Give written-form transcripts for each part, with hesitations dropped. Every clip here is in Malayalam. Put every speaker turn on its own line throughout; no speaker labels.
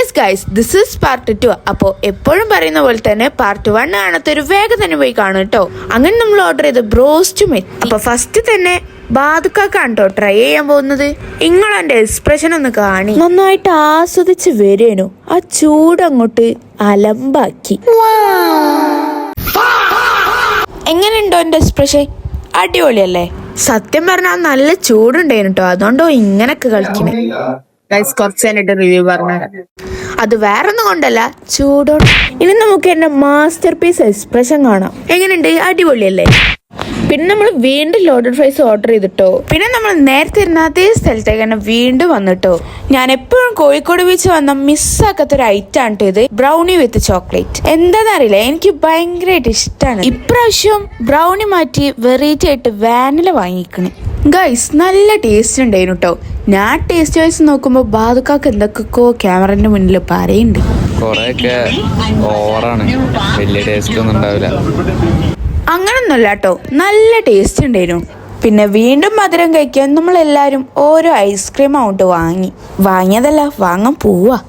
Yes guys, this is part 2. അപ്പോൾ എപ്പോഴും പറയുന്ന പോലെ തന്നെ പാർട്ട് 1 കാണത്തൊരു വേഗം തന്നെ പോയി കാണും കേട്ടോ. അങ്ങനെ നമ്മൾ ഓർഡർ ചെയ്ത ബ്രോസ്റ്റും എത്തി. അപ്പൊ ഫസ്റ്റ് തന്നെ ബാദുക്കാക്കാണ് കേട്ടോ ട്രൈ ചെയ്യാൻ പോകുന്നത്. നിങ്ങളെന്റെ എക്സ്പ്രഷൻ ഒന്ന് കാണി. നന്നായിട്ട് ആസ്വദിച്ച് വരേനു. ആ ചൂടങ്ങോട്ട് അലമ്പാക്കി. എങ്ങനെയുണ്ടോ എന്റെ എക്സ്പ്രഷൻ? അടിപൊളിയല്ലേ? സത്യം പറഞ്ഞാൽ നല്ല ചൂടുണ്ടായിരുന്നു കേട്ടോ, അതുകൊണ്ടോ ഇങ്ങനൊക്കെ കളിക്കണേ.
കുറച്ച് റിവ്യൂ പറഞ്ഞു.
അത് വേറൊന്നും കൊണ്ടല്ല, ചൂടോടെ. ഇനി നമുക്ക് എന്റെ മാസ്റ്റർ പീസ് എക്സ്പ്രഷൻ കാണാം. എങ്ങനെയുണ്ട്? അടിപൊളിയല്ലേ? പിന്നെ നമ്മൾ വീണ്ടും ലോഡഡ് ഫ്രൈസ് ഓർഡർ ചെയ്തിട്ടോ. പിന്നെ നമ്മൾ നേരത്തെ ഇരുന്ന അതേ സ്ഥലത്തേക്ക് തന്നെ വീണ്ടും വന്നിട്ടോ. ഞാൻ എപ്പോഴും കോഴിക്കോട് ബീച്ച് വന്ന മിസ്സാക്കാത്തൊരു ഐറ്റം ആണ് ഇത്, ബ്രൗണി വിത്ത് ചോക്ലേറ്റ്. എന്താണെന്നറിയില്ല, എനിക്ക് ഭയങ്കരമായിട്ട് ഇഷ്ടമാണ്. ഇപ്രാവശ്യം ബ്രൗണി മാറ്റി വെറൈറ്റി ആയിട്ട് വാനില വാങ്ങിക്കണേ. ഗൈസ്, നല്ല ടേസ്റ്റ് ഉണ്ടായിരുന്നു കേട്ടോ. ഞാൻ ടേസ്റ്റ് വൈസ് നോക്കുമ്പോൾ ബാദുക്കാക്ക് എന്തൊക്കെയോ ക്യാമറന്റെ മുന്നിൽ പറയുന്നുണ്ട്. അങ്ങനൊന്നുമല്ല കേട്ടോ, നല്ല ടേസ്റ്റ് ഉണ്ടായിരുന്നു. പിന്നെ വീണ്ടും മധുരം കഴിക്കാൻ നമ്മളെല്ലാരും ഓരോ ഐസ്ക്രീം അങ്ങോട്ട് വാങ്ങിയതല്ല, വാങ്ങാൻ പോവാ.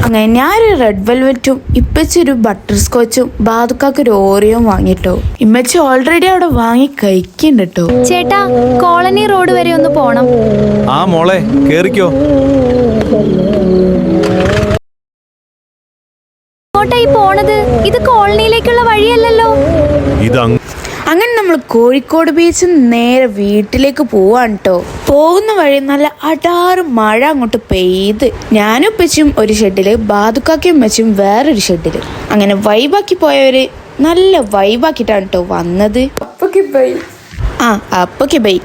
അങ്ങനെ ഞാനൊരു റെഡ് വെൽവെറ്റും ഇപ്പച്ചൊരു ബട്ടർ സ്കോച്ചും ബാദുക്കാക്ക് ഒരു ഓറിയോയും വാങ്ങിട്ടോ. ഇമ്മച്ചി ഓൾറെഡി അവിടെ വാങ്ങി കഴിക്കുന്നുണ്ട് കേട്ടോ.
ചേട്ടാ, കോളനി റോഡ് വരെ ഒന്ന് പോണം.
ആ മോളെ കേറിക്കോ.
എങ്ങോട്ടായി പോണത്? ഇത് കോളനിയിലേക്കുള്ള വഴിയല്ലല്ലോ.
അങ്ങനെ നമ്മൾ കോഴിക്കോട് ബീച്ചിൽ നേരെ വീട്ടിലേക്ക് പോവാണ് കേട്ടോ. പോകുന്ന വഴി നല്ല അടാറ് മഴ അങ്ങോട്ട് പെയ്ത് ഞാനും ഉപ്പച്ചും ഒരു ഷെഡില്, ബാദുക്കാക്കിയും ഉമ്മച്ചും വേറൊരു ഷെഡില്. അങ്ങനെ വൈബാക്കി പോയവര് നല്ല വൈബാക്കിട്ടാണ് കേട്ടോ വന്നത്. അപ്പൊക്കെ ബൈ.